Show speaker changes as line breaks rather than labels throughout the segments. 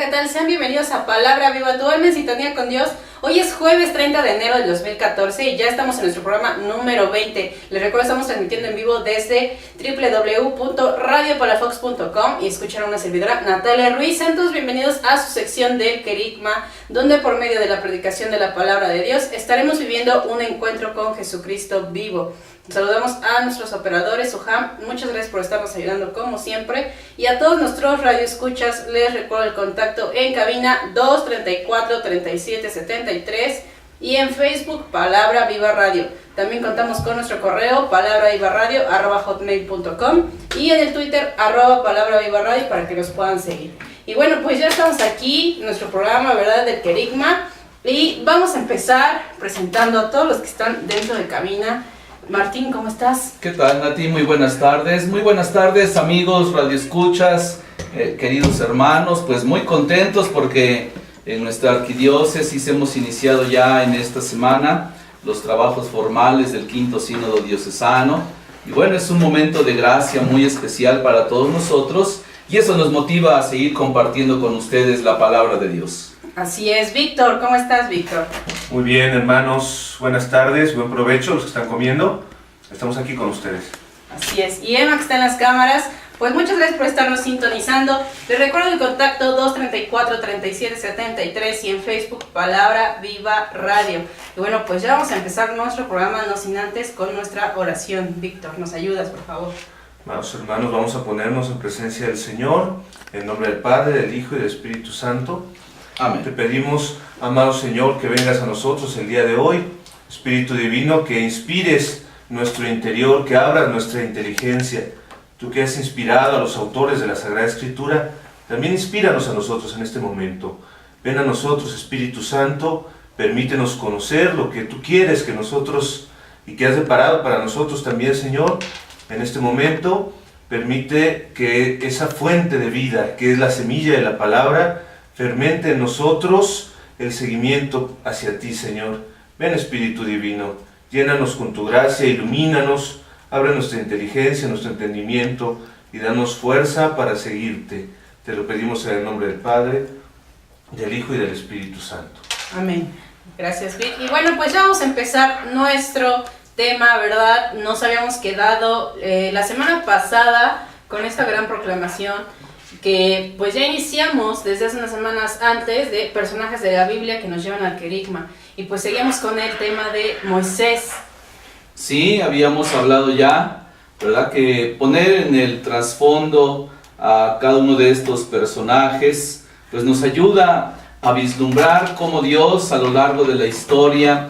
tal? Sean bienvenidos a Palabra Viva, tu alma en sintonía con Dios. Hoy es jueves 30 de enero del 2014 y ya estamos en nuestro programa número 20. Les recuerdo, estamos transmitiendo en vivo desde www.radiopalafox.com y escuchar a una servidora, Natalia Ruiz. Sean todos bienvenidos a su sección del Querigma, donde por medio de la predicación de la Palabra de Dios estaremos viviendo un encuentro con Jesucristo vivo. Saludamos a nuestros operadores, Ujam, muchas gracias por estarnos ayudando como siempre. Y a todos nuestros radioescuchas les recuerdo el contacto en cabina 234-3773 y en Facebook Palabra Viva Radio. También contamos con nuestro correo palabravivarradio@hotmail.com y en el Twitter @palabravivarradio para que nos puedan seguir. Y bueno, pues ya estamos aquí, nuestro programa, ¿verdad?, del Querigma, y vamos a empezar presentando a todos los que están dentro de cabina. Martín, ¿cómo estás?
¿Qué tal, Nati? Muy buenas tardes amigos, radioescuchas, queridos hermanos. Pues muy contentos porque en nuestra arquidiócesis hemos iniciado ya en esta semana los trabajos formales del quinto sínodo diocesano. Y bueno, es un momento de gracia muy especial para todos nosotros y eso nos motiva a seguir compartiendo con ustedes la palabra de Dios.
Así es. Víctor, ¿cómo estás, Víctor?
Muy bien, hermanos, buenas tardes, buen provecho los que están comiendo. Estamos aquí con ustedes.
Así es. Y Emma, que está en las cámaras, pues muchas gracias por estarnos sintonizando. Les recuerdo el contacto 234-3773 y en Facebook Palabra Viva Radio. Y bueno, pues ya vamos a empezar nuestro programa, no sin antes con nuestra oración. Víctor, ¿nos ayudas, por favor?
Amados hermanos, vamos a ponernos en presencia del Señor, en nombre del Padre, del Hijo y del Espíritu Santo.
Amén.
Te pedimos, amado Señor, que vengas a nosotros el día de hoy, Espíritu Divino, que inspires nuestro interior, que abras nuestra inteligencia. Tú que has inspirado a los autores de la Sagrada Escritura, también inspíranos a nosotros en este momento. Ven a nosotros, Espíritu Santo, permítenos conocer lo que tú quieres que nosotros, y que has preparado para nosotros también, Señor. En este momento, permite que esa fuente de vida, que es la semilla de la palabra, fermente en nosotros el seguimiento hacia ti, Señor. Ven, Espíritu Divino, llénanos con tu gracia, ilumínanos, abre nuestra inteligencia, nuestro entendimiento y danos fuerza para seguirte. Te lo pedimos en el nombre del Padre, del Hijo y del Espíritu Santo.
Amén. Gracias, Vic. Y bueno, pues ya vamos a empezar nuestro tema, ¿verdad? Nos habíamos quedado la semana pasada con esta gran proclamación que pues ya iniciamos desde hace unas semanas antes de personajes de la Biblia que nos llevan al Querigma. Y pues seguimos con el tema de Moisés.
Sí, habíamos hablado ya, ¿verdad? Que poner en el trasfondo a cada uno de estos personajes pues nos ayuda a vislumbrar cómo Dios a lo largo de la historia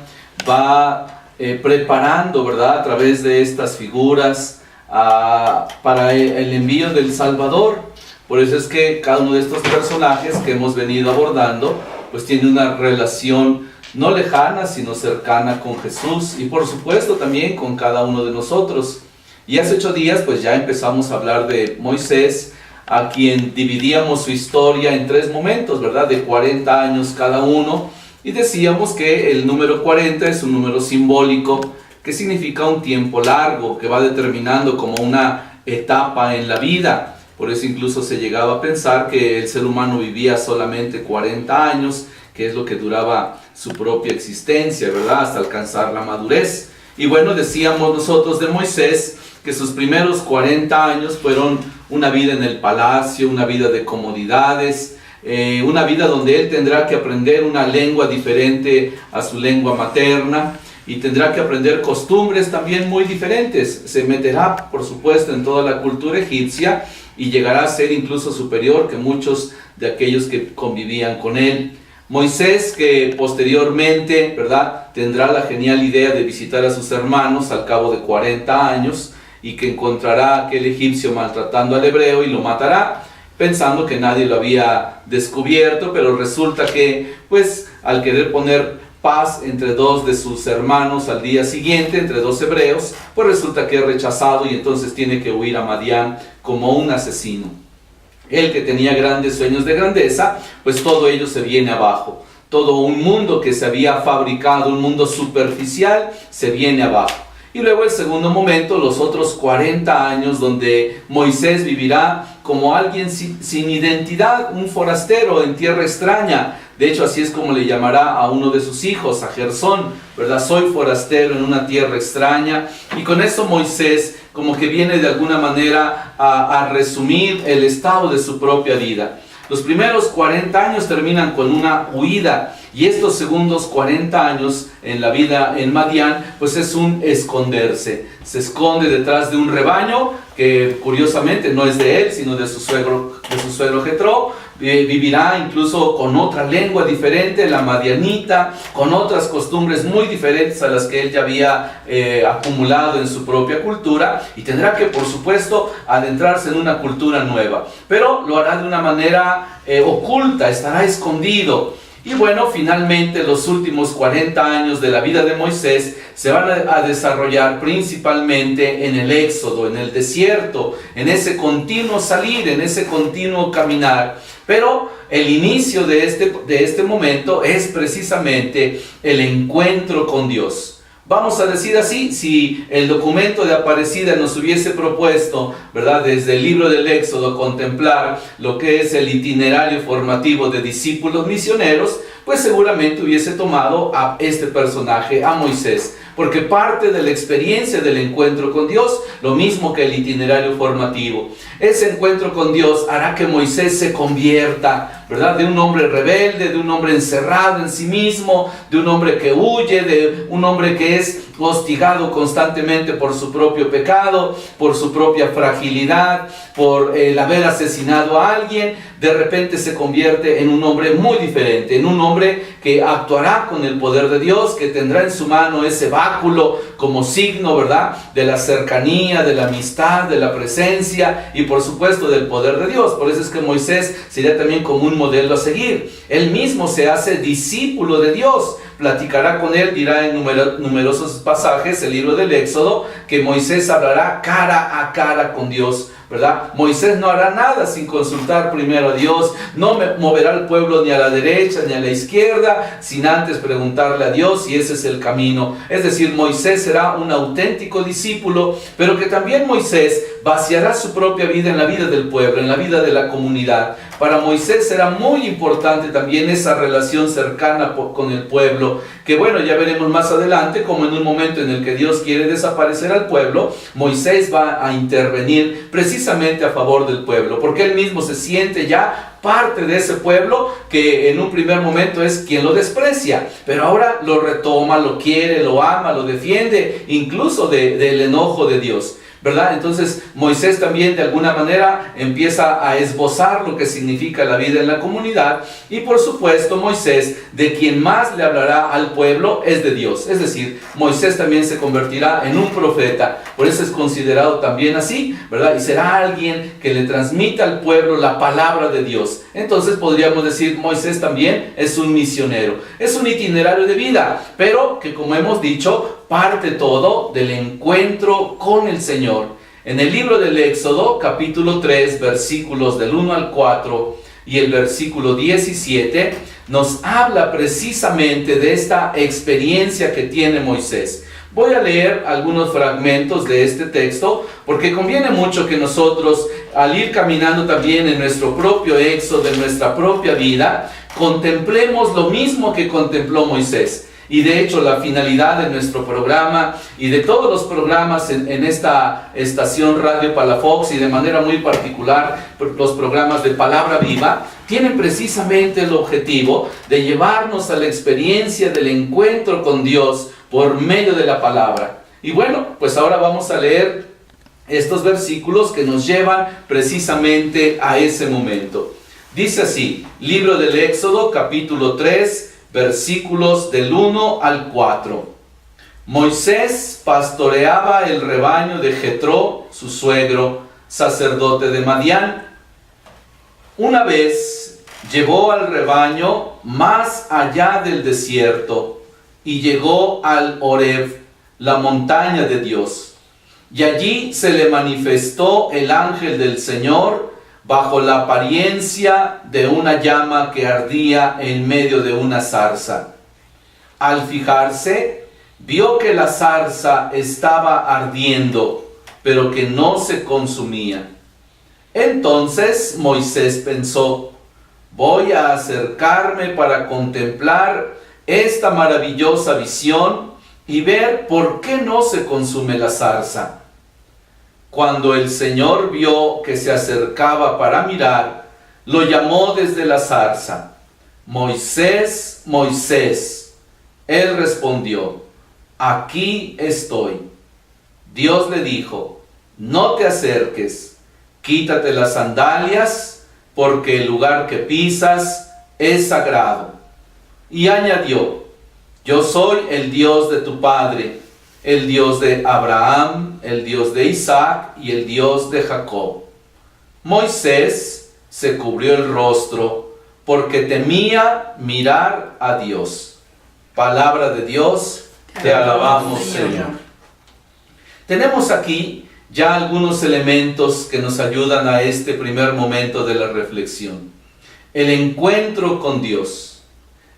va preparando, ¿verdad?, a través de estas figuras para el envío del Salvador. Por eso es que cada uno de estos personajes que hemos venido abordando pues tiene una relación no lejana sino cercana con Jesús y por supuesto también con cada uno de nosotros. Y hace 8 días pues ya empezamos a hablar de Moisés, a quien dividíamos su historia en 3 momentos, ¿verdad?, de 40 años cada uno, y decíamos que el número 40 es un número simbólico que significa un tiempo largo, que va determinando como una etapa en la vida. Por eso incluso se llegaba a pensar que el ser humano vivía solamente 40 años, que es lo que duraba su propia existencia, ¿verdad?, hasta alcanzar la madurez. Y bueno, decíamos nosotros de Moisés que sus primeros 40 años fueron una vida en el palacio, una vida de comodidades, una vida donde él tendrá que aprender una lengua diferente a su lengua materna y tendrá que aprender costumbres también muy diferentes. Se meterá, por supuesto, en toda la cultura egipcia y llegará a ser incluso superior que muchos de aquellos que convivían con él. Moisés, que posteriormente, ¿verdad?, tendrá la genial idea de visitar a sus hermanos al cabo de 40 años y que encontrará a aquel egipcio maltratando al hebreo y lo matará, pensando que nadie lo había descubierto, pero resulta que, pues, al querer poner paz entre 2 de sus hermanos al día siguiente, entre 2 hebreos, pues resulta que es rechazado y entonces tiene que huir a Madián como un asesino. Él que tenía grandes sueños de grandeza, pues todo ello se viene abajo. Todo un mundo que se había fabricado, un mundo superficial, se viene abajo. Y luego el segundo momento, los otros 40 años, donde Moisés vivirá como alguien sin identidad, un forastero en tierra extraña. De hecho, así es como le llamará a uno de sus hijos, a Gersón, ¿verdad? Soy forastero en una tierra extraña. Y con eso Moisés como que viene de alguna manera a resumir el estado de su propia vida. Los primeros 40 años terminan con una huida, y estos segundos 40 años en la vida en Madián, pues es un esconderse. Se esconde detrás de un rebaño que curiosamente no es de él, sino de su suegro Jetro. Vivirá incluso con otra lengua diferente, la madianita, con otras costumbres muy diferentes a las que él ya había acumulado en su propia cultura, y tendrá que, por supuesto, adentrarse en una cultura nueva, pero lo hará de una manera oculta, estará escondido. Y bueno, finalmente los últimos 40 años de la vida de Moisés se van a desarrollar principalmente en el éxodo, en el desierto, en ese continuo salir, en ese continuo caminar. Pero el inicio de este momento es precisamente el encuentro con Dios. Vamos a decir así, si el documento de Aparecida nos hubiese propuesto, ¿verdad?, desde el libro del Éxodo contemplar lo que es el itinerario formativo de discípulos misioneros, pues seguramente hubiese tomado a este personaje, a Moisés, porque parte de la experiencia del encuentro con Dios, lo mismo que el itinerario formativo. Ese encuentro con Dios hará que Moisés se convierta, ¿verdad?, de un hombre rebelde, de un hombre encerrado en sí mismo, de un hombre que huye, de un hombre que es hostigado constantemente por su propio pecado, por su propia fragilidad, por el haber asesinado a alguien. De repente se convierte en un hombre muy diferente, en un hombre que actuará con el poder de Dios, que tendrá en su mano ese báculo como signo, ¿verdad?, de la cercanía, de la amistad, de la presencia y por supuesto del poder de Dios. Por eso es que Moisés sería también como un modelo a seguir. Él mismo se hace discípulo de Dios. Platicará con él, dirá en numerosos pasajes el libro del Éxodo, que Moisés hablará cara a cara con Dios, ¿verdad? Moisés no hará nada sin consultar primero a Dios, no moverá al pueblo ni a la derecha ni a la izquierda, sin antes preguntarle a Dios, y ese es el camino. Es decir, Moisés será un auténtico discípulo, pero que también Moisés vaciará su propia vida en la vida del pueblo, en la vida de la comunidad. Para Moisés será muy importante también esa relación cercana con el pueblo, que bueno, ya veremos más adelante como en un momento en el que Dios quiere desaparecer al pueblo, Moisés va a intervenir precisamente a favor del pueblo, porque él mismo se siente ya parte de ese pueblo que en un primer momento es quien lo desprecia, pero ahora lo retoma, lo quiere, lo ama, lo defiende, incluso del enojo de Dios, ¿verdad? Entonces Moisés también de alguna manera empieza a esbozar lo que significa la vida en la comunidad, y por supuesto Moisés, de quien más le hablará al pueblo es de Dios. Es decir, Moisés también se convertirá en un profeta, por eso es considerado también así, ¿verdad? Y será alguien que le transmita al pueblo la palabra de Dios. Entonces podríamos decir, Moisés también es un misionero, es un itinerario de vida, pero que, como hemos dicho, parte todo del encuentro con el Señor. En el libro del Éxodo, capítulo 3, versículos del 1 al 4 y el versículo 17, nos habla precisamente de esta experiencia que tiene Moisés. Voy a leer algunos fragmentos de este texto, porque conviene mucho que nosotros, al ir caminando también en nuestro propio éxodo, en nuestra propia vida, contemplemos lo mismo que contempló Moisés. Y de hecho la finalidad de nuestro programa y de todos los programas en esta estación Radio Palafox, y de manera muy particular los programas de Palabra Viva, tienen precisamente el objetivo de llevarnos a la experiencia del encuentro con Dios por medio de la palabra. Y bueno, pues ahora vamos a leer estos versículos que nos llevan precisamente a ese momento. Dice así, libro del Éxodo, capítulo 3, versículos del 1 al 4. Moisés pastoreaba el rebaño de Jetro, su suegro, sacerdote de Madián. Una vez llevó al rebaño más allá del desierto y llegó al Horeb, la montaña de Dios. Y allí se le manifestó el ángel del Señor bajo la apariencia de una llama que ardía en medio de una zarza. Al fijarse, vio que la zarza estaba ardiendo, pero que no se consumía. Entonces Moisés pensó: voy a acercarme para contemplar esta maravillosa visión y ver por qué no se consume la zarza. Cuando el Señor vio que se acercaba para mirar, lo llamó desde la zarza: Moisés, Moisés. Él respondió: aquí estoy. Dios le dijo: no te acerques, quítate las sandalias, porque el lugar que pisas es sagrado. Y añadió: yo soy el Dios de tu padre, el Dios de Abraham, el Dios de Isaac y el Dios de Jacob. Moisés se cubrió el rostro porque temía mirar a Dios. Palabra de Dios, te alabamos, Señor. Tenemos aquí ya algunos elementos que nos ayudan a este primer momento de la reflexión. El encuentro con Dios.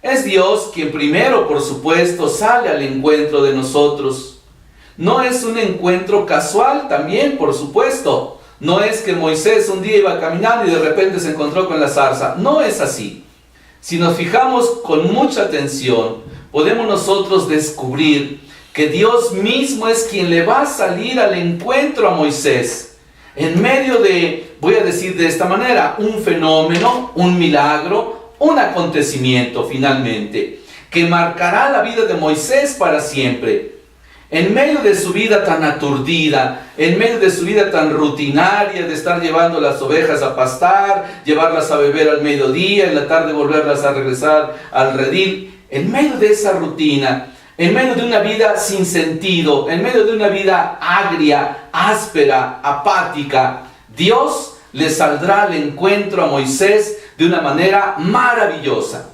Es Dios quien primero, por supuesto, sale al encuentro de nosotros. No es un encuentro casual también, por supuesto. No es que Moisés un día iba caminando y de repente se encontró con la zarza. No es así. Si nos fijamos con mucha atención, podemos nosotros descubrir que Dios mismo es quien le va a salir al encuentro a Moisés. En medio de, voy a decir de esta manera, un fenómeno, un milagro, un acontecimiento finalmente, que marcará la vida de Moisés para siempre. En medio de su vida tan aturdida, en medio de su vida tan rutinaria de estar llevando las ovejas a pastar, llevarlas a beber al mediodía, en la tarde volverlas a regresar al redil, en medio de esa rutina, en medio de una vida sin sentido, en medio de una vida agria, áspera, apática, Dios le saldrá al encuentro a Moisés de una manera maravillosa.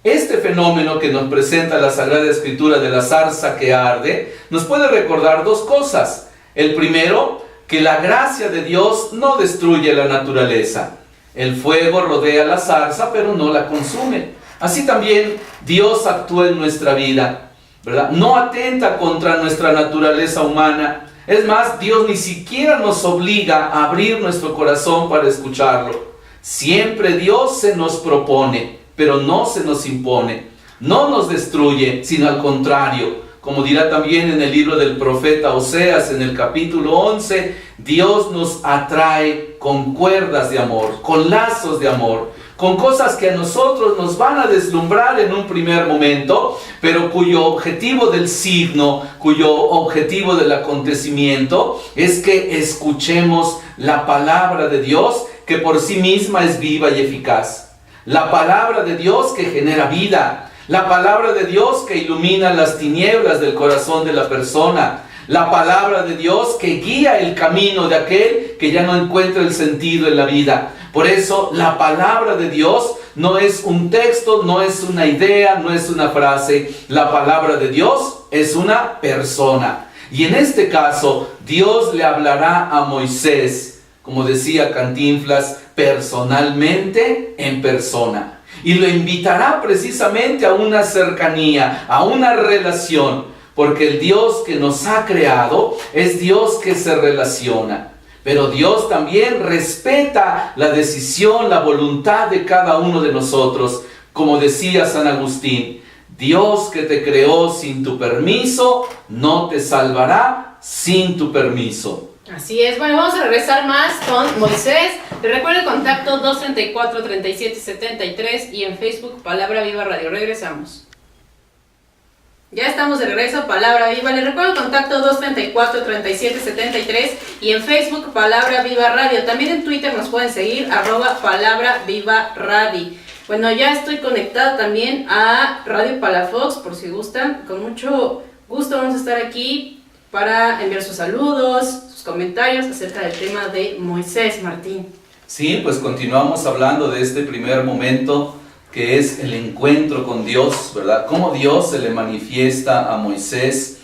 Este fenómeno que nos presenta la Sagrada Escritura de la zarza que arde, nos puede recordar dos cosas. El primero, que la gracia de Dios no destruye la naturaleza. El fuego rodea la zarza, pero no la consume. Así también Dios actúa en nuestra vida, ¿verdad? No atenta contra nuestra naturaleza humana. Es más, Dios ni siquiera nos obliga a abrir nuestro corazón para escucharlo. Siempre Dios se nos propone, pero no se nos impone. No nos destruye, sino al contrario. Como dirá también en el libro del profeta Oseas, en el capítulo 11, Dios nos atrae con cuerdas de amor, con lazos de amor, con cosas que a nosotros nos van a deslumbrar en un primer momento, pero cuyo objetivo del signo, cuyo objetivo del acontecimiento es que escuchemos la palabra de Dios, que por sí misma es viva y eficaz. La palabra de Dios que genera vida. La palabra de Dios que ilumina las tinieblas del corazón de la persona. La palabra de Dios que guía el camino de aquel que ya no encuentra el sentido en la vida. Por eso la palabra de Dios no es un texto, no es una idea, no es una frase. La palabra de Dios es una persona. Y en este caso, Dios le hablará a Moisés, como decía Cantinflas, personalmente en persona. Y lo invitará precisamente a una cercanía, a una relación, porque el Dios que nos ha creado es Dios que se relaciona. Pero Dios también respeta la decisión, la voluntad de cada uno de nosotros. Como decía San Agustín, Dios que te creó sin tu permiso, no te salvará sin tu permiso.
Así es. Bueno, vamos a regresar más con Moisés. Te recuerdo el contacto 234-3773 y en Facebook Palabra Viva Radio. Regresamos. Ya estamos de regreso, Palabra Viva. Les recuerdo el contacto 234-3773 y en Facebook Palabra Viva Radio. También en Twitter nos pueden seguir, @Palabra Viva Radio. Bueno, ya estoy conectada también a Radio Palafox, por si gustan. Con mucho gusto vamos a estar aquí para enviar sus saludos, sus comentarios acerca del tema de Moisés. Martín.
Sí, pues continuamos hablando de este primer momento que es el encuentro con Dios, ¿verdad? Cómo Dios se le manifiesta a Moisés,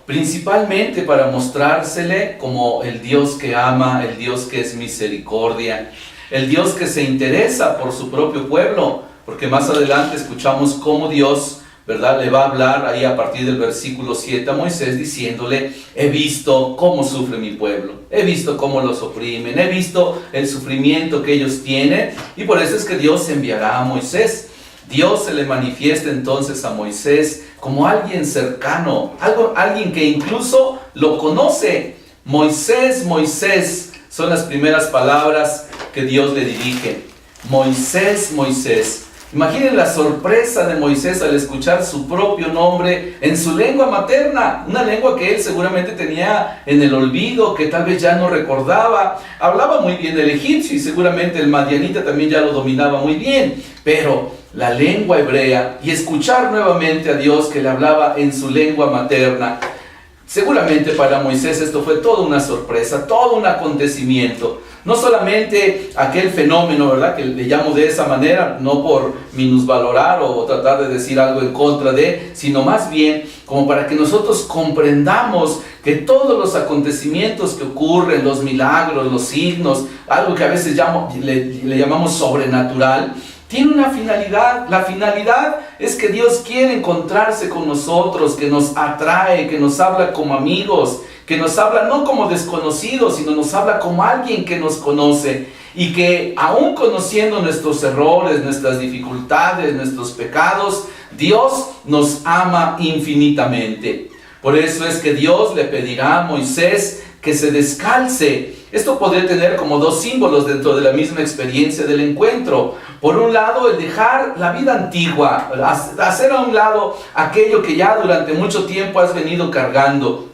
principalmente para mostrársele como el Dios que ama, el Dios que es misericordia, el Dios que se interesa por su propio pueblo, porque más adelante escuchamos cómo Dios ¿verdad? Le va a hablar ahí a partir del versículo 7 a Moisés diciéndole: he visto cómo sufre mi pueblo, he visto cómo los oprimen, he visto el sufrimiento que ellos tienen, y por eso es que Dios enviará a Moisés. Dios se le manifiesta entonces a Moisés como alguien cercano, alguien que incluso lo conoce. Moisés, Moisés, son las primeras palabras que Dios le dirige. Moisés, Moisés. Imaginen la sorpresa de Moisés al escuchar su propio nombre en su lengua materna, una lengua que él seguramente tenía en el olvido, que tal vez ya no recordaba. Hablaba muy bien el egipcio y seguramente el madianita también ya lo dominaba muy bien, pero la lengua hebrea, y escuchar nuevamente a Dios que le hablaba en su lengua materna, seguramente para Moisés esto fue toda una sorpresa, todo un acontecimiento. No solamente aquel fenómeno, ¿verdad?, que le llamo de esa manera, no por minusvalorar o tratar de decir algo en contra de, sino más bien como para que nosotros comprendamos que todos los acontecimientos que ocurren, los milagros, los signos, algo que a veces le llamamos sobrenatural, tiene una finalidad. La finalidad es que Dios quiere encontrarse con nosotros, que nos atrae, que nos habla como amigos, que nos habla no como desconocidos, sino nos habla como alguien que nos conoce, y que aún conociendo nuestros errores, nuestras dificultades, nuestros pecados, Dios nos ama infinitamente. Por eso es que Dios le pedirá a Moisés que se descalce. Esto podría tener como dos símbolos dentro de la misma experiencia del encuentro. Por un lado, el dejar la vida antigua, hacer a un lado aquello que ya durante mucho tiempo has venido cargando,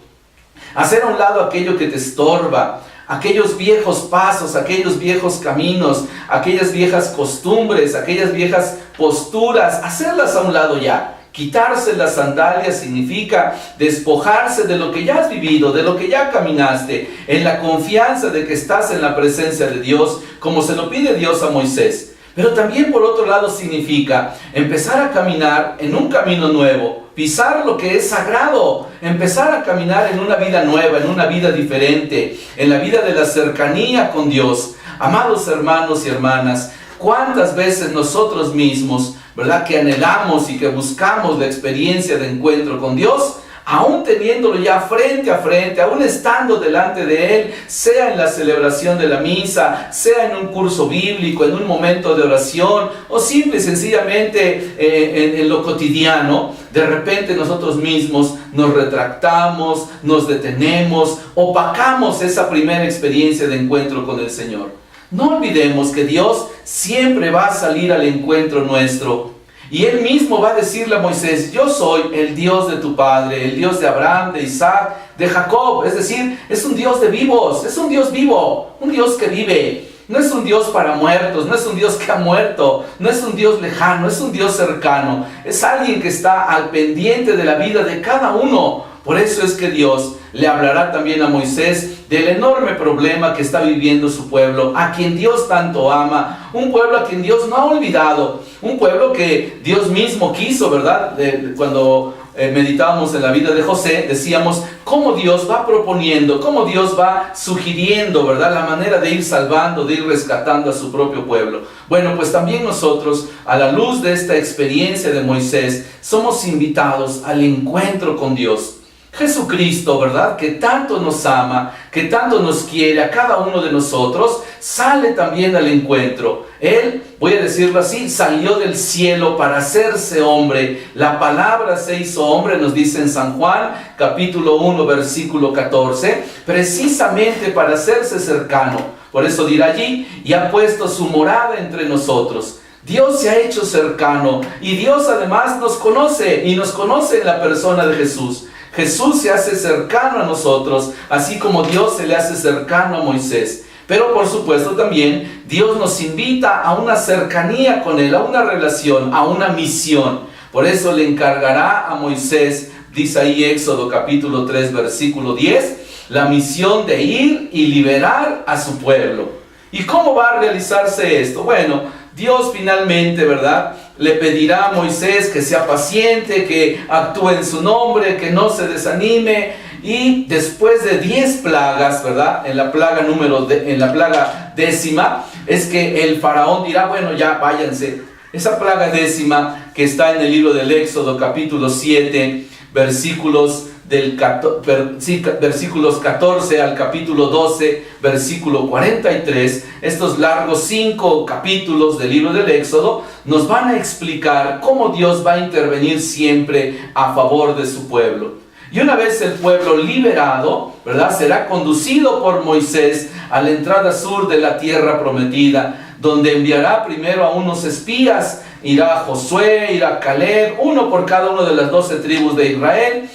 hacer a un lado aquello que te estorba, aquellos viejos pasos, aquellos viejos caminos, aquellas viejas costumbres, aquellas viejas posturas, hacerlas a un lado ya. Quitarse las sandalias significa despojarse de lo que ya has vivido, de lo que ya caminaste, en la confianza de que estás en la presencia de Dios, como se lo pide Dios a Moisés. Pero también por otro lado significa empezar a caminar en un camino nuevo, pisar lo que es sagrado, empezar a caminar en una vida nueva, en una vida diferente, en la vida de la cercanía con Dios. Amados hermanos y hermanas, ¿cuántas veces nosotros mismos, verdad, que anhelamos y que buscamos la experiencia de encuentro con Dios, aún teniéndolo ya frente a frente, aún estando delante de Él, sea en la celebración de la misa, sea en un curso bíblico, en un momento de oración, o simple y sencillamente en lo cotidiano, de repente nosotros mismos nos retractamos, nos detenemos, opacamos esa primera experiencia de encuentro con el Señor? No olvidemos que Dios siempre va a salir al encuentro nuestro. Y Él mismo va a decirle a Moisés: yo soy el Dios de tu padre, el Dios de Abraham, de Isaac, de Jacob. Es decir, es un Dios de vivos, es un Dios vivo, un Dios que vive. No es un Dios para muertos, no es un Dios que ha muerto, no es un Dios lejano, es un Dios cercano. Es alguien que está al pendiente de la vida de cada uno. Por eso es que Dios le hablará también a Moisés del enorme problema que está viviendo su pueblo, a quien Dios tanto ama, un pueblo a quien Dios no ha olvidado, un pueblo que Dios mismo quiso, ¿verdad? Cuando meditábamos en la vida de José, decíamos cómo Dios va proponiendo, cómo Dios va sugiriendo, ¿verdad?, la manera de ir salvando, de ir rescatando a su propio pueblo. Bueno, pues también nosotros, a la luz de esta experiencia de Moisés, somos invitados al encuentro con Dios. Jesucristo, ¿verdad?, que tanto nos ama, que tanto nos quiere a cada uno de nosotros, sale también al encuentro. Él, voy a decirlo así, salió del cielo para hacerse hombre. La palabra se hizo hombre, nos dice en San Juan, capítulo 1, versículo 14, precisamente para hacerse cercano. Por eso dirá allí: y ha puesto su morada entre nosotros. Dios se ha hecho cercano, y Dios además nos conoce, y nos conoce en la persona de Jesús. Jesús se hace cercano a nosotros, así como Dios se le hace cercano a Moisés. Pero por supuesto también Dios nos invita a una cercanía con Él, a una relación, a una misión. Por eso le encargará a Moisés, dice ahí Éxodo capítulo 3 versículo 10, la misión de ir y liberar a su pueblo. ¿Y cómo va a realizarse esto? Bueno, Dios finalmente, ¿verdad?, le pedirá a Moisés que sea paciente, que actúe en su nombre, que no se desanime. Y después de 10 plagas, ¿verdad?, en la plaga décima, es que el faraón dirá: bueno, ya váyanse, Esa plaga décima que está en el libro del Éxodo, capítulo 7, versículos 14 al capítulo 12, versículo 43, estos largos 5 capítulos del libro del Éxodo nos van a explicar cómo Dios va a intervenir siempre a favor de su pueblo. Y una vez el pueblo liberado, ¿verdad?, será conducido por Moisés a la entrada sur de la tierra prometida, donde enviará primero a unos espías. Irá Josué, irá Caleb, uno por cada una de las 12 tribus de Israel,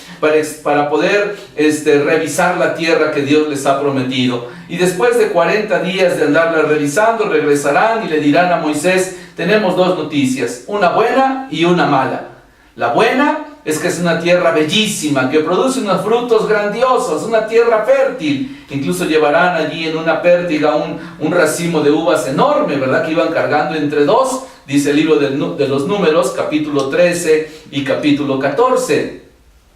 para poder revisar la tierra que Dios les ha prometido. Y después de 40 días de andarla revisando, regresarán y le dirán a Moisés: tenemos dos noticias, una buena y una mala. La buena es que es una tierra bellísima, que produce unos frutos grandiosos, una tierra fértil. Incluso llevarán allí en una pértiga un racimo de uvas enorme, ¿verdad?, que iban cargando entre dos. Dice el libro de los Números, capítulo 13 y capítulo 14.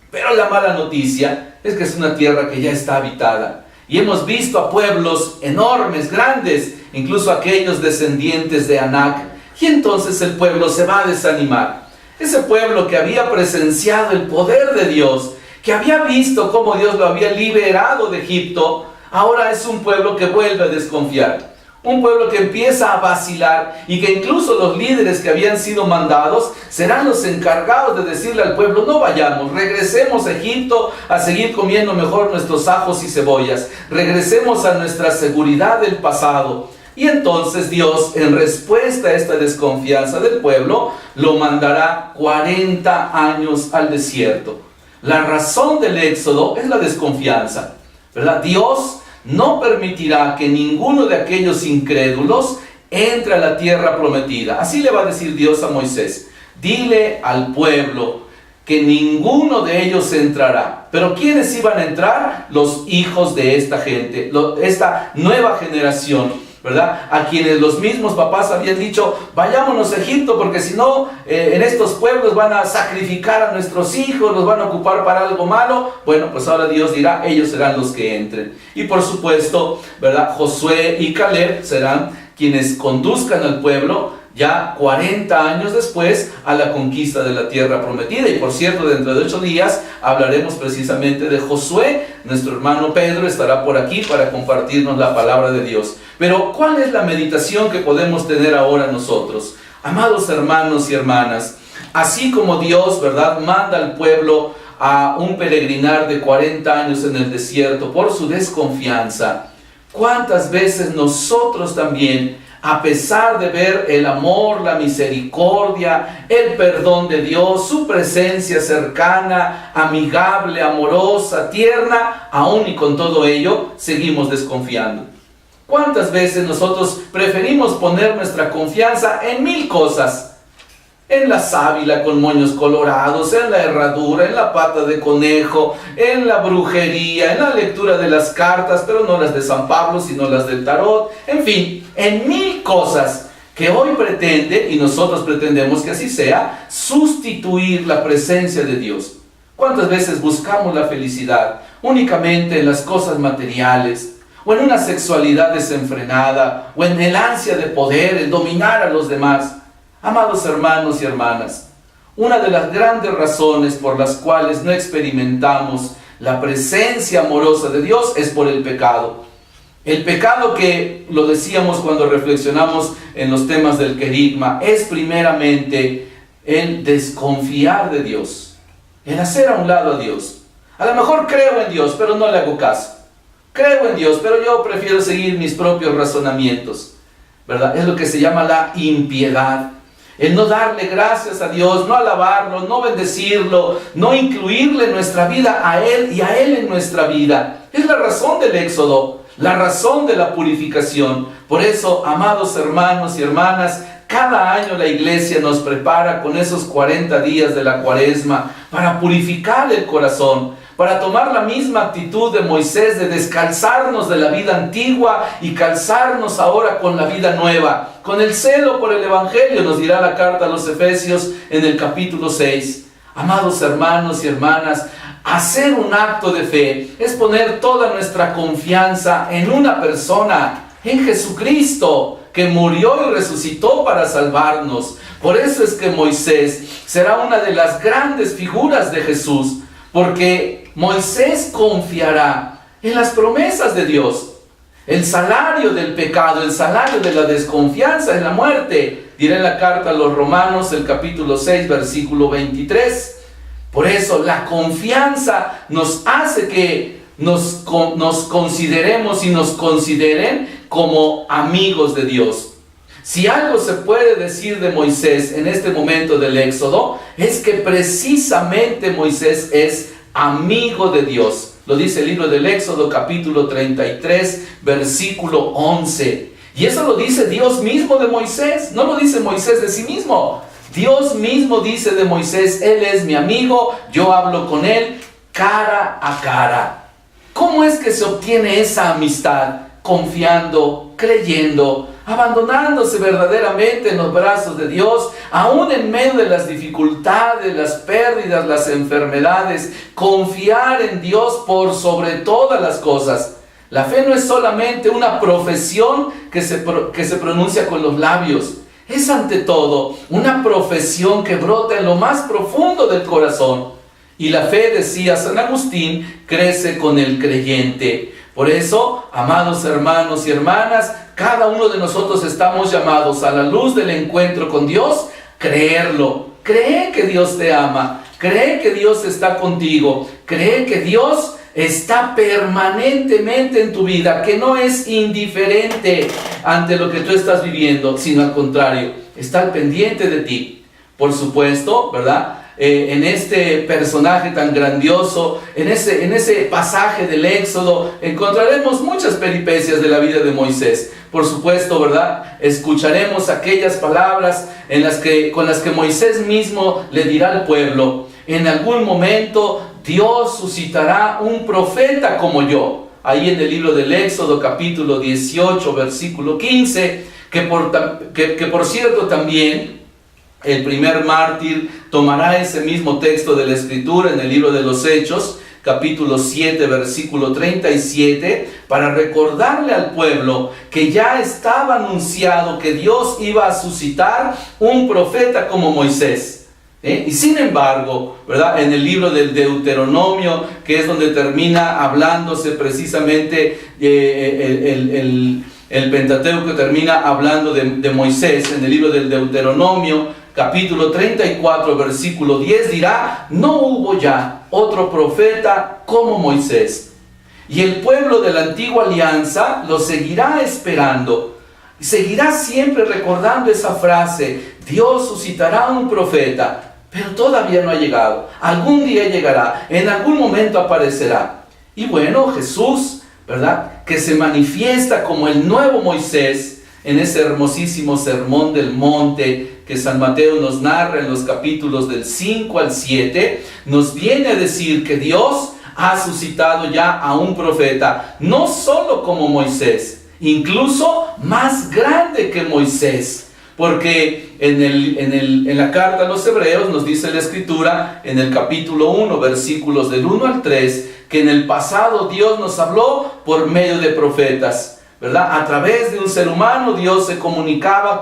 Pero la mala noticia es que es una tierra que ya está habitada. Y hemos visto a pueblos enormes, grandes, incluso aquellos descendientes de Anac. Y entonces el pueblo se va a desanimar. Ese pueblo que había presenciado el poder de Dios, que había visto cómo Dios lo había liberado de Egipto, ahora es un pueblo que vuelve a desconfiar. Un pueblo que empieza a vacilar, y que incluso los líderes que habían sido mandados serán los encargados de decirle al pueblo: no vayamos, regresemos a Egipto a seguir comiendo mejor nuestros ajos y cebollas, regresemos a nuestra seguridad del pasado. Y entonces Dios, en respuesta a esta desconfianza del pueblo, lo mandará 40 años al desierto. La razón del éxodo es la desconfianza, ¿verdad? Dios no permitirá que ninguno de aquellos incrédulos entre a la tierra prometida. Así le va a decir Dios a Moisés: dile al pueblo que ninguno de ellos entrará. Pero ¿quiénes iban a entrar? Los hijos de esta gente, esta nueva generación, ¿verdad? A quienes los mismos papás habían dicho: vayámonos a Egipto, porque si no, en estos pueblos van a sacrificar a nuestros hijos, los van a ocupar para algo malo. Bueno, pues ahora Dios dirá: ellos serán los que entren. Y por supuesto, ¿verdad?, Josué y Caleb serán quienes conduzcan al pueblo ya 40 años después a la conquista de la tierra prometida. Y por cierto, dentro de 8 días hablaremos precisamente de Josué. Nuestro hermano Pedro estará por aquí para compartirnos la palabra de Dios. Pero ¿cuál es la meditación que podemos tener ahora nosotros? Amados hermanos y hermanas, así como Dios, ¿verdad?, manda al pueblo a un peregrinar de 40 años en el desierto por su desconfianza, ¿cuántas veces nosotros también, a pesar de ver el amor, la misericordia, el perdón de Dios, su presencia cercana, amigable, amorosa, tierna, aún y con todo ello, seguimos desconfiando? ¿Cuántas veces nosotros preferimos poner nuestra confianza en 1000 cosas? En la sábila con moños colorados, en la herradura, en la pata de conejo, en la brujería, en la lectura de las cartas, pero no las de San Pablo, sino las del tarot. En fin, en 1000 cosas que hoy pretende, y nosotros pretendemos que así sea, sustituir la presencia de Dios. ¿Cuántas veces buscamos la felicidad únicamente en las cosas materiales, o en una sexualidad desenfrenada, o en el ansia de poder, en dominar a los demás? Amados hermanos y hermanas, una de las grandes razones por las cuales no experimentamos la presencia amorosa de Dios es por el pecado. El pecado, que lo decíamos cuando reflexionamos en los temas del querigma, es primeramente el desconfiar de Dios, el hacer a un lado a Dios. A lo mejor creo en Dios, pero no le hago caso. Creo en Dios, pero yo prefiero seguir mis propios razonamientos, ¿verdad? Es lo que se llama la impiedad. El no darle gracias a Dios, no alabarlo, no bendecirlo, no incluirle en nuestra vida a Él y a Él en nuestra vida. Es la razón del éxodo, la razón de la purificación. Por eso, amados hermanos y hermanas, cada año la iglesia nos prepara con esos 40 días de la Cuaresma para purificar el corazón, para tomar la misma actitud de Moisés, de descalzarnos de la vida antigua y calzarnos ahora con la vida nueva, con el celo por el Evangelio, nos dirá la carta a los Efesios en el capítulo 6. Amados hermanos y hermanas, hacer un acto de fe es poner toda nuestra confianza en una persona, en Jesucristo, que murió y resucitó para salvarnos. Por eso es que Moisés será una de las grandes figuras de Jesús, porque Moisés confiará en las promesas de Dios. El salario del pecado, el salario de la desconfianza es la muerte. Diré en la carta a los Romanos, el capítulo 6, versículo 23. Por eso la confianza nos hace que nos consideremos y nos consideren como amigos de Dios. Si algo se puede decir de Moisés en este momento del Éxodo, es que precisamente Moisés es amigo de Dios. Lo dice el libro del Éxodo, capítulo 33, versículo 11. Y eso lo dice Dios mismo de Moisés, no lo dice Moisés de sí mismo. Dios mismo dice de Moisés: Él es mi amigo, yo hablo con Él cara a cara. ¿Cómo es que se obtiene esa amistad? Confiando, creyendo, abandonándose verdaderamente en los brazos de Dios, aún en medio de las dificultades, las pérdidas, las enfermedades. Confiar en Dios por sobre todas las cosas. La fe no es solamente una profesión que se pronuncia con los labios. Es ante todo una profesión que brota en lo más profundo del corazón. Y la fe, decía San Agustín, crece con el creyente. Por eso, amados hermanos y hermanas, cada uno de nosotros estamos llamados a la luz del encuentro con Dios, creerlo. Cree que Dios te ama, cree que Dios está contigo, cree que Dios está permanentemente en tu vida, que no es indiferente ante lo que tú estás viviendo, sino al contrario, está al pendiente de ti. Por supuesto, ¿verdad? En este personaje tan grandioso, en ese pasaje del Éxodo, encontraremos muchas peripecias de la vida de Moisés. Por supuesto, ¿verdad? Escucharemos aquellas palabras con las que Moisés mismo le dirá al pueblo: en algún momento Dios suscitará un profeta como yo. Ahí en el libro del Éxodo, capítulo 18, versículo 15, que por cierto también el primer mártir tomará ese mismo texto de la Escritura en el libro de los Hechos, capítulo 7, versículo 37, para recordarle al pueblo que ya estaba anunciado que Dios iba a suscitar un profeta como Moisés. Y sin embargo, ¿verdad? En el libro del Deuteronomio, que es donde termina hablándose precisamente el Pentateuco, termina hablando de Moisés. En el libro del Deuteronomio, capítulo 34, versículo 10, dirá: no hubo ya otro profeta como Moisés, y el pueblo de la antigua alianza lo seguirá esperando. Seguirá siempre recordando esa frase: Dios suscitará un profeta, pero todavía no ha llegado. Algún día llegará, en algún momento aparecerá. Y bueno, Jesús, ¿verdad?, que se manifiesta como el nuevo Moisés en ese hermosísimo sermón del monte que San Mateo nos narra en los capítulos del 5 al 7, nos viene a decir que Dios ha suscitado ya a un profeta, no solo como Moisés, incluso más grande que Moisés. Porque en la carta a los Hebreos nos dice la Escritura, en el capítulo 1, versículos del 1 al 3, que en el pasado Dios nos habló por medio de profetas, ¿verdad? A través de un ser humano Dios se comunicaba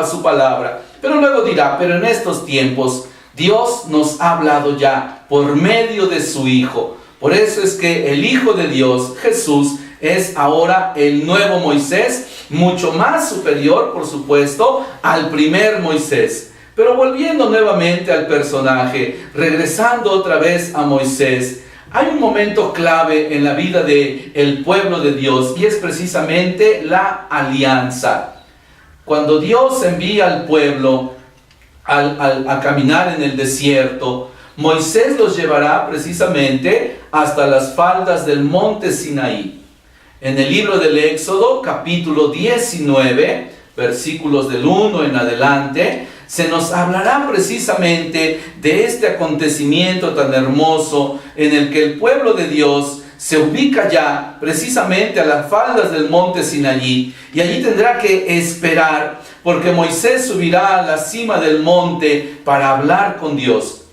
su palabra. Pero luego dirá: pero en estos tiempos Dios nos ha hablado ya por medio de su Hijo. Por eso es que el Hijo de Dios, Jesús, es ahora el nuevo Moisés, mucho más superior, por supuesto, al primer Moisés. Pero volviendo nuevamente al personaje, regresando otra vez a Moisés, hay un momento clave en la vida del pueblo de Dios, y es precisamente la alianza. Cuando Dios envía al pueblo a caminar en el desierto, Moisés los llevará precisamente hasta las faldas del monte Sinaí. En el libro del Éxodo, capítulo 19, versículos del 1 en adelante, se nos hablará precisamente de este acontecimiento tan hermoso en el que el pueblo de Dios se ubica ya precisamente a las faldas del monte Sinaí, y allí tendrá que esperar, porque Moisés subirá a la cima del monte para hablar con Dios.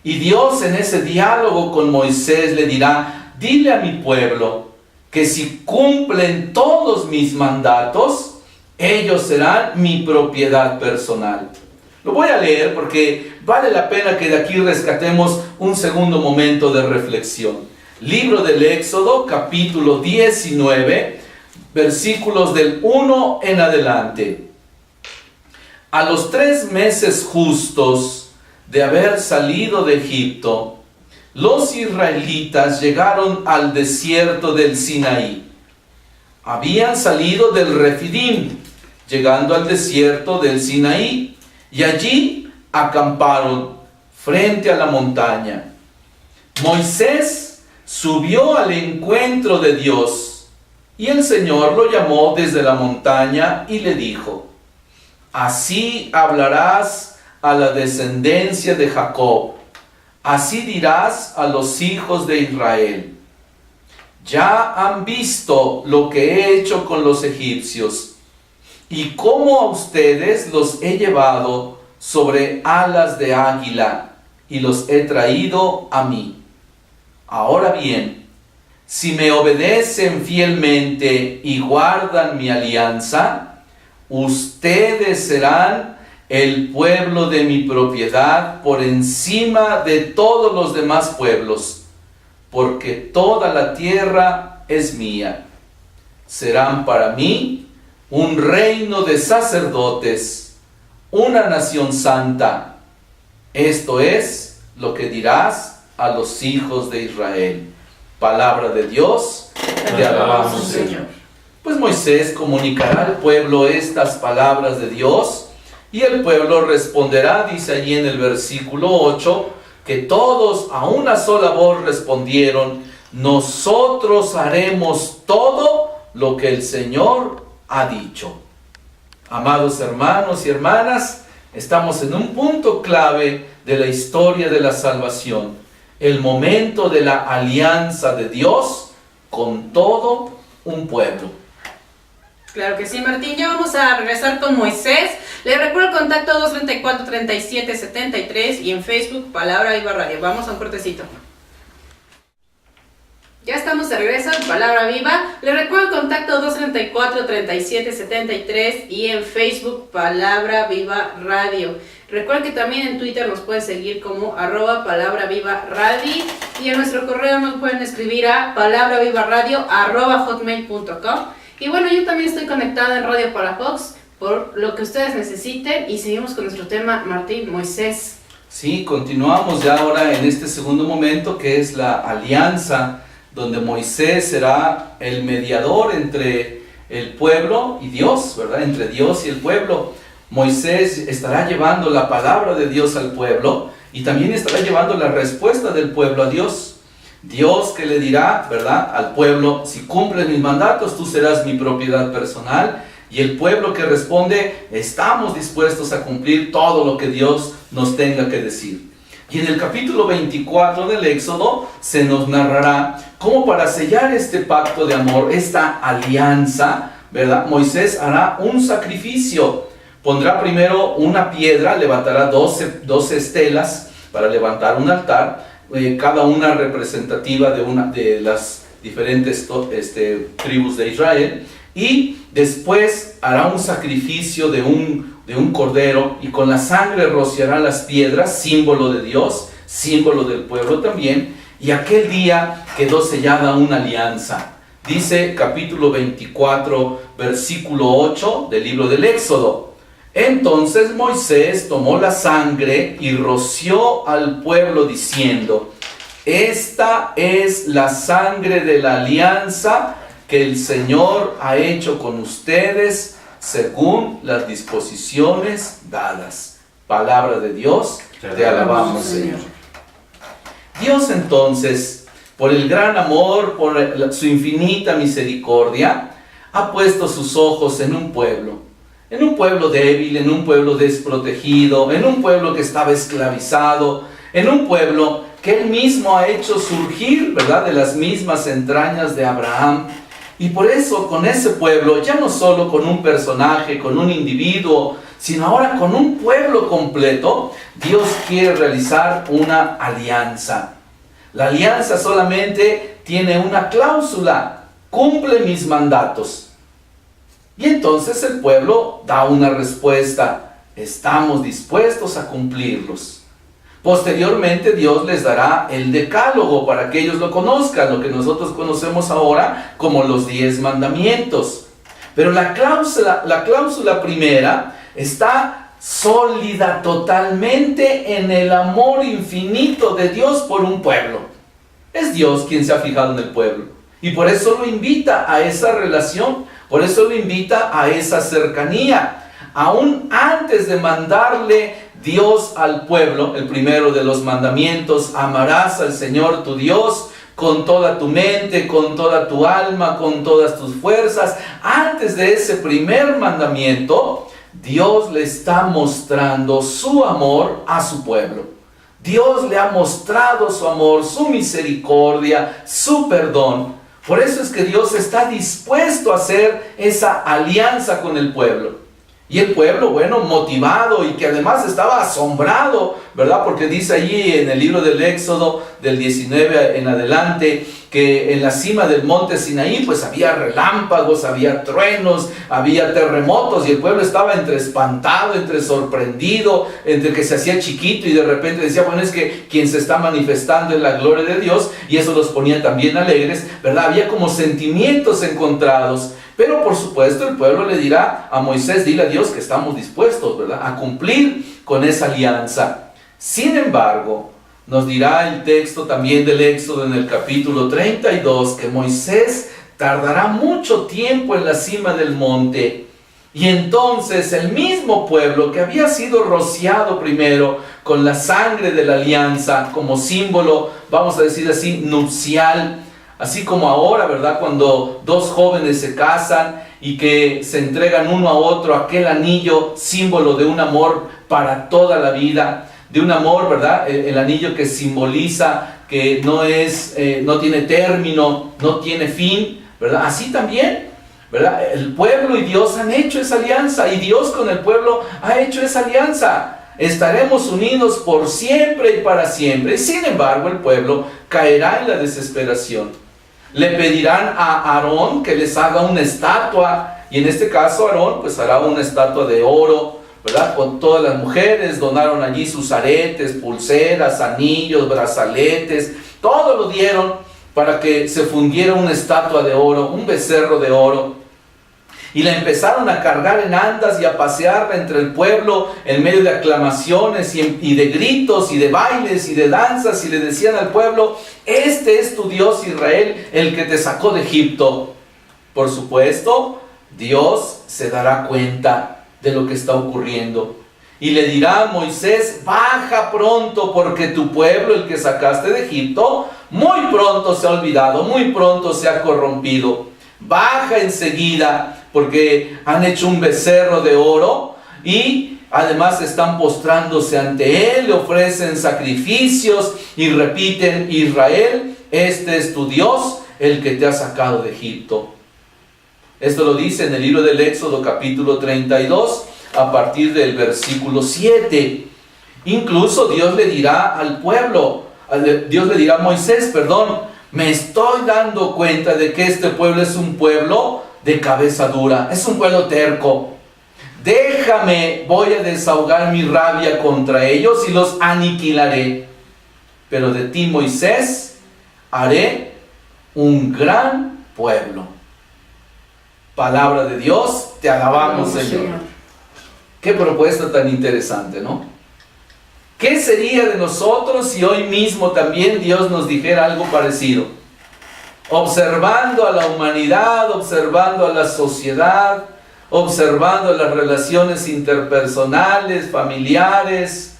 Y Dios, en ese diálogo con Moisés, le dirá: dile a mi pueblo que si cumplen todos mis mandatos, Ellos serán mi propiedad personal. Lo voy a leer porque vale la pena que de aquí rescatemos un segundo momento de reflexión. Libro del Éxodo, capítulo 19, versículos del 1 en adelante. A los 3 meses justos de haber salido de Egipto, los israelitas llegaron al desierto del Sinaí. Habían salido del Refidim, llegando al desierto del Sinaí, y allí acamparon frente a la montaña. Moisés subió al encuentro de Dios, y el Señor lo llamó desde la montaña y le dijo: así hablarás a la descendencia de Jacob, así dirás a los hijos de Israel: ya han visto lo que he hecho con los egipcios, y cómo a ustedes los he llevado sobre alas de águila, y los he traído a mí. Ahora bien, si me obedecen fielmente y guardan mi alianza, ustedes serán el pueblo de mi propiedad por encima de todos los demás pueblos, porque toda la tierra es mía. Serán para mí un reino de sacerdotes, una nación santa. Esto es lo que dirás a los hijos de Israel. Palabra de Dios, te alabamos, Señor. Pues Moisés comunicará al pueblo estas palabras de Dios, y el pueblo responderá, dice allí en el versículo 8, que todos a una sola voz respondieron: nosotros haremos todo lo que el Señor ha dicho. Amados hermanos y hermanas, estamos en un punto clave de la historia de la salvación, el momento de la alianza de Dios con todo un pueblo.
Claro que sí, Martín. Ya vamos a regresar con Moisés. Les recuerdo el contacto 234-3773 y en Facebook Palabra Viva Radio. Vamos a un cortecito. Ya estamos de regreso en Palabra Viva. Les recuerdo el contacto 234-3773 y en Facebook Palabra Viva Radio. Recuerden que también en Twitter nos pueden seguir como @Palabra Viva Radio, y en nuestro correo nos pueden escribir a palabraviva.radio@hotmail.com. Y bueno, yo también estoy conectada en Radio Palafox por lo que ustedes necesiten, y seguimos con nuestro tema, Martín, Moisés.
Sí, continuamos ya ahora en este segundo momento, que es la alianza, donde Moisés será el mediador entre el pueblo y Dios, ¿verdad? Entre Dios y el pueblo. Moisés estará llevando la palabra de Dios al pueblo, y también estará llevando la respuesta del pueblo a Dios. Dios que le dirá, ¿verdad?, al pueblo: si cumples mis mandatos, tú serás mi propiedad personal. Y el pueblo que responde: estamos dispuestos a cumplir todo lo que Dios nos tenga que decir. Y en el capítulo 24 del Éxodo se nos narrará cómo, para sellar este pacto de amor, esta alianza, ¿verdad?, Moisés hará un sacrificio. Pondrá primero una piedra, levantará 12 estelas para levantar un altar, cada una representativa de las diferentes tribus de Israel, y después hará un sacrificio de un cordero, y con la sangre rociará las piedras, símbolo de Dios, símbolo del pueblo también, y aquel día quedó sellada una alianza. Dice capítulo 24, versículo 8 del libro del Éxodo: entonces Moisés tomó la sangre y roció al pueblo diciendo: esta es la sangre de la alianza que el Señor ha hecho con ustedes según las disposiciones dadas. Palabra de Dios, te alabamos, Señor. Dios entonces, por el gran amor, por su infinita misericordia, ha puesto sus ojos en un pueblo débil, en un pueblo desprotegido, en un pueblo que estaba esclavizado, en un pueblo que Él mismo ha hecho surgir, ¿verdad?, de las mismas entrañas de Abraham. Y por eso, con ese pueblo, ya no solo con un personaje, con un individuo, sino ahora con un pueblo completo, Dios quiere realizar una alianza. La alianza solamente tiene una cláusula: cumple mis mandatos. Y entonces el pueblo da una respuesta: estamos dispuestos a cumplirlos. Posteriormente Dios les dará el decálogo para que ellos lo conozcan, lo que nosotros conocemos ahora como los 10 mandamientos. Pero la cláusula primera está sólida totalmente en el amor infinito de Dios por un pueblo. Es Dios quien se ha fijado en el pueblo, y por eso lo invita a esa relación, por eso lo invita a esa cercanía. Aún antes de mandarle Dios al pueblo, el primero de los mandamientos: amarás al Señor tu Dios con toda tu mente, con toda tu alma, con todas tus fuerzas. Antes de ese primer mandamiento, Dios le está mostrando su amor a su pueblo. Dios le ha mostrado su amor, su misericordia, su perdón. Por eso es que Dios está dispuesto a hacer esa alianza con el pueblo. Y el pueblo, bueno, motivado y que además estaba asombrado, ¿verdad? Porque dice allí en el libro del Éxodo, del 19 en adelante, que en la cima del monte Sinaí, pues había relámpagos, había truenos, había terremotos, y el pueblo estaba entre espantado, entre sorprendido, entre que se hacía chiquito y de repente decía, bueno, es que quien se está manifestando es la gloria de Dios, y eso los ponía también alegres, ¿verdad? Había como sentimientos encontrados. Pero por supuesto el pueblo le dirá a Moisés: dile a Dios que estamos dispuestos, ¿verdad?, a cumplir con esa alianza. Sin embargo, nos dirá el texto también del Éxodo en el capítulo 32 que Moisés tardará mucho tiempo en la cima del monte. Y entonces el mismo pueblo que había sido rociado primero con la sangre de la alianza como símbolo, vamos a decir así, nupcial, así como ahora, ¿verdad?, cuando dos jóvenes se casan y que se entregan uno a otro aquel anillo, símbolo de un amor para toda la vida, de un amor, ¿verdad?, el anillo que simboliza que no tiene término, no tiene fin, ¿verdad? Así también, ¿verdad?, el pueblo y Dios han hecho esa alianza, y Dios con el pueblo ha hecho esa alianza. Estaremos unidos por siempre y para siempre. Sin embargo, el pueblo caerá en la desesperación. Le pedirán a Aarón que les haga una estatua, y en este caso Aarón pues hará una estatua de oro, ¿verdad? Con todas las mujeres donaron allí sus aretes, pulseras, anillos, brazaletes, todo lo dieron para que se fundiera una estatua de oro, un becerro de oro. Y la empezaron a cargar en andas y a pasearla entre el pueblo en medio de aclamaciones y de gritos y de bailes y de danzas, y le decían al pueblo: este es tu Dios Israel, el que te sacó de Egipto. Por supuesto, Dios se dará cuenta de lo que está ocurriendo y le dirá a Moisés: baja pronto, porque tu pueblo, el que sacaste de Egipto, muy pronto se ha olvidado, muy pronto se ha corrompido. Baja enseguida, porque han hecho un becerro de oro y además están postrándose ante él, le ofrecen sacrificios y repiten: Israel, este es tu Dios, el que te ha sacado de Egipto. Esto lo dice en el libro del Éxodo capítulo 32 a partir del versículo 7. Incluso Dios le dirá al pueblo, Dios le dirá a Moisés, me estoy dando cuenta de que este pueblo es un pueblo de cabeza dura, es un pueblo terco. Déjame, voy a desahogar mi rabia contra ellos y los aniquilaré. Pero de ti, Moisés, haré un gran pueblo. Palabra de Dios, te alabamos, Señor. Qué propuesta tan interesante, ¿no? ¿Qué sería de nosotros si hoy mismo también Dios nos dijera algo parecido? Observando a la humanidad, observando a la sociedad, observando las relaciones interpersonales, familiares,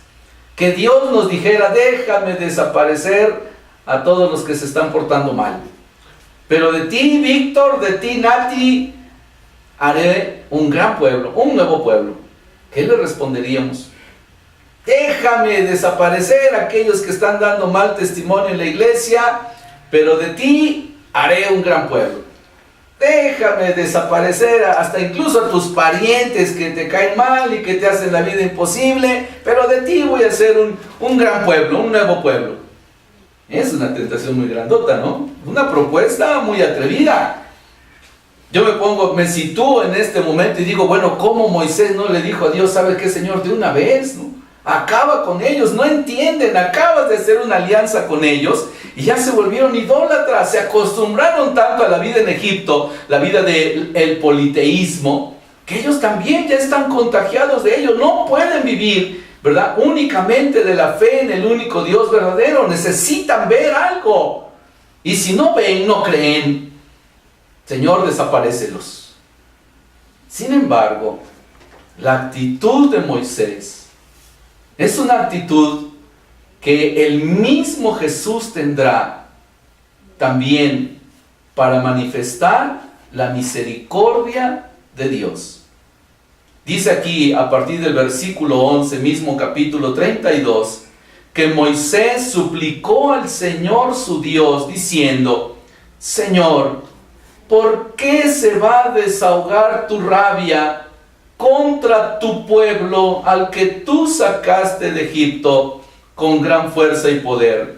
que Dios nos dijera: déjame desaparecer a todos los que se están portando mal. Pero de ti, Víctor, de ti, Nati, haré un gran pueblo, un nuevo pueblo. ¿Qué le responderíamos? Déjame desaparecer a aquellos que están dando mal testimonio en la iglesia, pero de ti haré un gran pueblo. Déjame desaparecer hasta incluso a tus parientes que te caen mal y que te hacen la vida imposible, pero de ti voy a hacer un gran pueblo, un nuevo pueblo. Es una tentación muy grandota, ¿no? Una propuesta muy atrevida. Yo me sitúo en este momento y digo, bueno, ¿cómo Moisés no le dijo a Dios, ¿sabe qué, Señor? De una vez, ¿no? Acaba con ellos, no entienden, acabas de hacer una alianza con ellos y ya se volvieron idólatras, se acostumbraron tanto a la vida en Egipto, la vida del politeísmo, que ellos también ya están contagiados de ello, no pueden vivir, ¿verdad?, únicamente de la fe en el único Dios verdadero, necesitan ver algo, y si no ven, no creen. Señor, desaparécelos. Sin embargo, la actitud de Moisés es una actitud que el mismo Jesús tendrá también para manifestar la misericordia de Dios. Dice aquí, a partir del versículo 11, mismo capítulo 32, que Moisés suplicó al Señor su Dios, diciendo, Señor, ¿por qué se va a desahogar tu rabia contra tu pueblo al que tú sacaste de Egipto con gran fuerza y poder?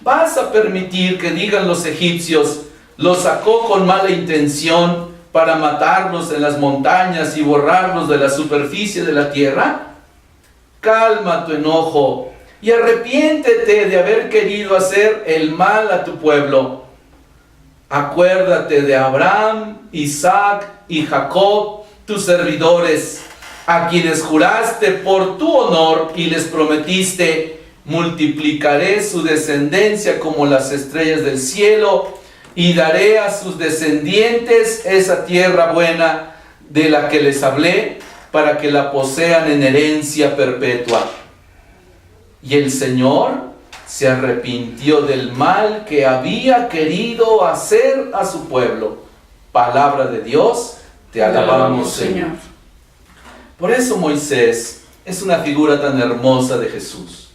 ¿Vas a permitir que digan los egipcios, los sacó con mala intención para matarlos en las montañas y borrarlos de la superficie de la tierra? Calma tu enojo y arrepiéntete de haber querido hacer el mal a tu pueblo. Acuérdate de Abraham, Isaac y Jacob, tus servidores, a quienes juraste por tu honor y les prometiste, multiplicaré su descendencia como las estrellas del cielo y daré a sus descendientes esa tierra buena de la que les hablé para que la posean en herencia perpetua. Y el Señor se arrepintió del mal que había querido hacer a su pueblo. Palabra de Dios, te alabamos, Señor. Por eso Moisés es una figura tan hermosa de Jesús.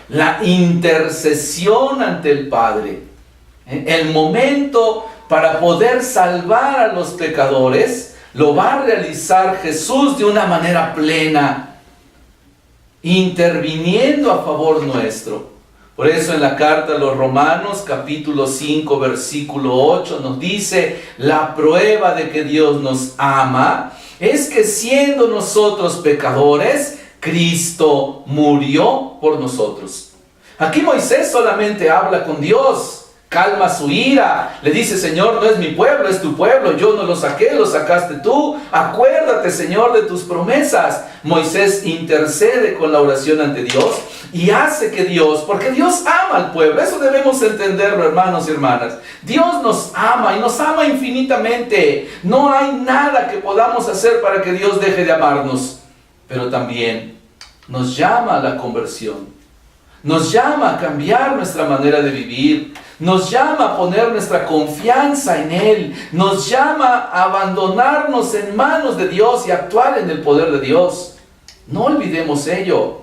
La intercesión ante el Padre, el momento para poder salvar a los pecadores, lo va a realizar Jesús de una manera plena, interviniendo a favor nuestro. Por eso en la carta a los Romanos, capítulo 5, versículo 8, nos dice, la prueba de que Dios nos ama es que siendo nosotros pecadores, Cristo murió por nosotros. Aquí Moisés solamente habla con Dios, calma su ira, le dice, Señor, no es mi pueblo, es tu pueblo, yo no lo saqué, lo sacaste tú, acuérdate, Señor, de tus promesas. Moisés intercede con la oración ante Dios y hace que Dios, porque Dios ama al pueblo, eso debemos entenderlo, hermanos y hermanas. Dios nos ama y nos ama infinitamente, no hay nada que podamos hacer para que Dios deje de amarnos, pero también nos llama a la conversión. Nos llama a cambiar nuestra manera de vivir, nos llama a poner nuestra confianza en Él, nos llama a abandonarnos en manos de Dios y actuar en el poder de Dios. No olvidemos ello.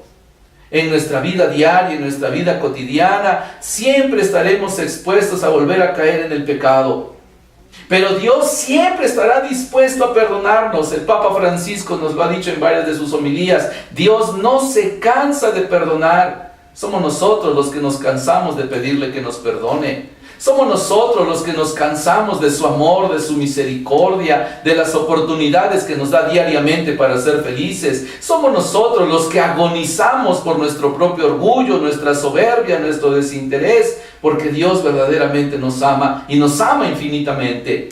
En nuestra vida diaria, en nuestra vida cotidiana, siempre estaremos expuestos a volver a caer en el pecado. Pero Dios siempre estará dispuesto a perdonarnos. El Papa Francisco nos lo ha dicho en varias de sus homilías. Dios no se cansa de perdonar. Somos nosotros los que nos cansamos de pedirle que nos perdone. Somos nosotros los que nos cansamos de su amor, de su misericordia, de las oportunidades que nos da diariamente para ser felices. Somos nosotros los que agonizamos por nuestro propio orgullo, nuestra soberbia, nuestro desinterés, porque Dios verdaderamente nos ama y nos ama infinitamente.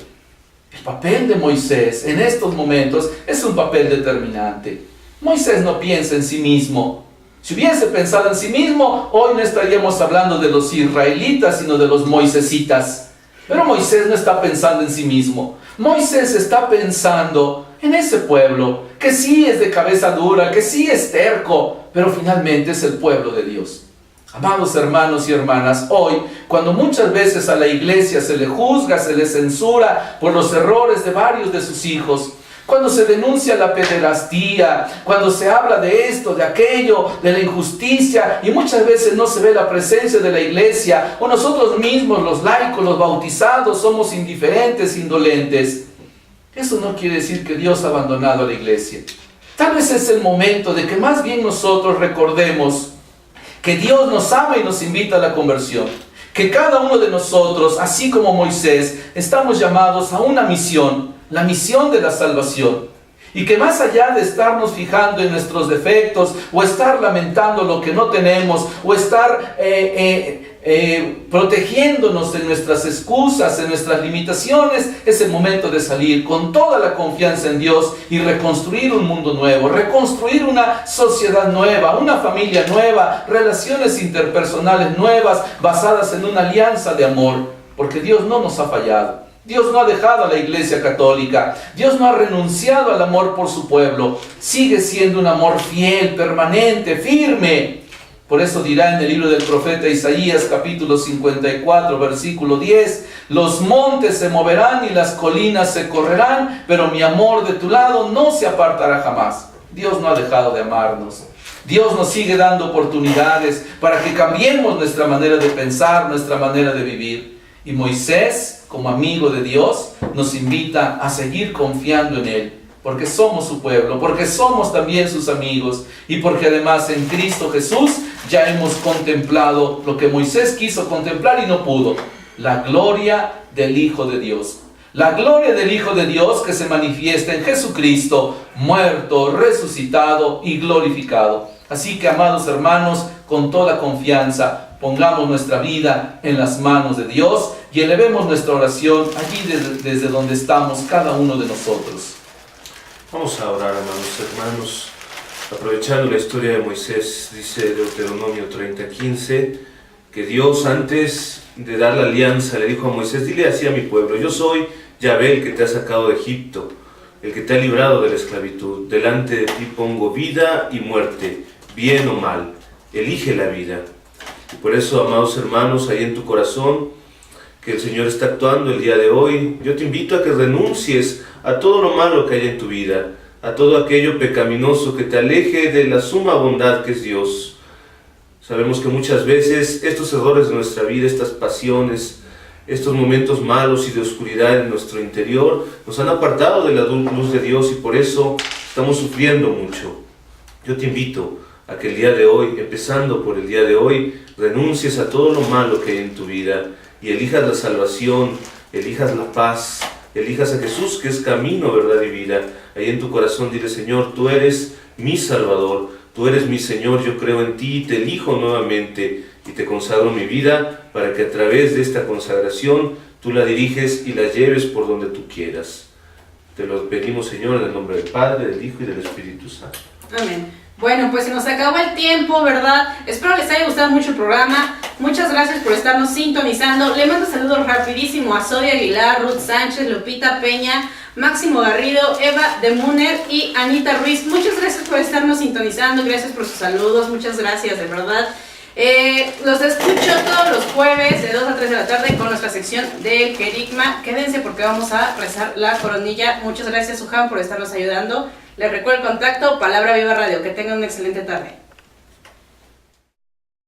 El papel de Moisés en estos momentos es un papel determinante. Moisés no piensa en sí mismo. Si hubiese pensado en sí mismo, hoy no estaríamos hablando de los israelitas, sino de los moisesitas. Pero Moisés no está pensando en sí mismo. Moisés está pensando en ese pueblo, que sí es de cabeza dura, que sí es terco, pero finalmente es el pueblo de Dios. Amados hermanos y hermanas, hoy, cuando muchas veces a la iglesia se le juzga, se le censura por los errores de varios de sus hijos, cuando se denuncia la pederastía, cuando se habla de esto, de aquello, de la injusticia, y muchas veces no se ve la presencia de la iglesia, o nosotros mismos, los laicos, los bautizados, somos indiferentes, indolentes. Eso no quiere decir que Dios ha abandonado a la iglesia. Tal vez es el momento de que más bien nosotros recordemos que Dios nos ama y nos invita a la conversión. que cada uno de nosotros, así como Moisés, estamos llamados a una misión, la misión de la salvación. Y que más allá de estarnos fijando en nuestros defectos, o estar lamentando lo que no tenemos, o estar protegiéndonos de nuestras excusas, de nuestras limitaciones, es el momento de salir con toda la confianza en Dios y reconstruir un mundo nuevo, reconstruir una sociedad nueva, una familia nueva, relaciones interpersonales nuevas, basadas en una alianza de amor, porque Dios no nos ha fallado. Dios no ha dejado a la Iglesia Católica. Dios no ha renunciado al amor por su pueblo. Sigue siendo un amor fiel, permanente, firme. Por eso dirá en el libro del profeta Isaías, capítulo 54, versículo 10, los montes se moverán y las colinas se correrán, pero mi amor de tu lado no se apartará jamás. Dios no ha dejado de amarnos. Dios nos sigue dando oportunidades para que cambiemos nuestra manera de pensar, nuestra manera de vivir. Y Moisés, como amigo de Dios, nos invita a seguir confiando en Él, porque somos su pueblo, porque somos también sus amigos, y porque además en Cristo Jesús ya hemos contemplado lo que Moisés quiso contemplar y no pudo, la gloria del Hijo de Dios. La gloria del Hijo de Dios que se manifiesta en Jesucristo, muerto, resucitado y glorificado. Así que, amados hermanos, con toda confianza, pongamos nuestra vida en las manos de Dios y elevemos nuestra oración allí desde donde estamos cada uno de nosotros.
Vamos a orar, amados hermanos, aprovechando la historia de Moisés. Dice Deuteronomio 30:15, que Dios, antes de dar la alianza, le dijo a Moisés: dile así a mi pueblo, yo soy Yahvé, el que te ha sacado de Egipto, el que te ha librado de la esclavitud. Delante de ti pongo vida y muerte, bien o mal, elige la vida. Y por eso, amados hermanos, ahí en tu corazón, que el Señor está actuando el día de hoy, yo te invito a que renuncies a todo lo malo que hay en tu vida, a todo aquello pecaminoso que te aleje de la suma bondad que es Dios. Sabemos que muchas veces estos errores de nuestra vida, estas pasiones, estos momentos malos y de oscuridad en nuestro interior, nos han apartado de la luz de Dios, y por eso estamos sufriendo mucho. Yo te invito a que el día de hoy, empezando por el día de hoy, renuncies a todo lo malo que hay en tu vida y elijas la salvación, elijas la paz, elijas a Jesús, que es camino, verdad y vida. Ahí en tu corazón dile: Señor, tú eres mi Salvador, tú eres mi Señor, yo creo en ti, te elijo nuevamente y te consagro mi vida para que a través de esta consagración tú la diriges y la lleves por donde tú quieras. Te lo pedimos, Señor, en el nombre del Padre, del Hijo y del Espíritu Santo.
Amén. Bueno, pues se nos acabó el tiempo, ¿verdad? Espero les haya gustado mucho el programa. Muchas gracias por estarnos sintonizando. Le mando saludos rapidísimo a Zoe Aguilar, Ruth Sánchez, Lupita Peña, Máximo Garrido, Eva de Muner y Anita Ruiz. Muchas gracias por estarnos sintonizando, gracias por sus saludos, muchas gracias, de verdad. Los escucho todos los jueves de 2 a 3 de la tarde con nuestra sección del Querigma. Quédense porque vamos a rezar la coronilla. Muchas gracias, Sujan, por estarnos ayudando. Les recuerdo el contacto, Palabra Viva Radio. Que tengan una excelente tarde.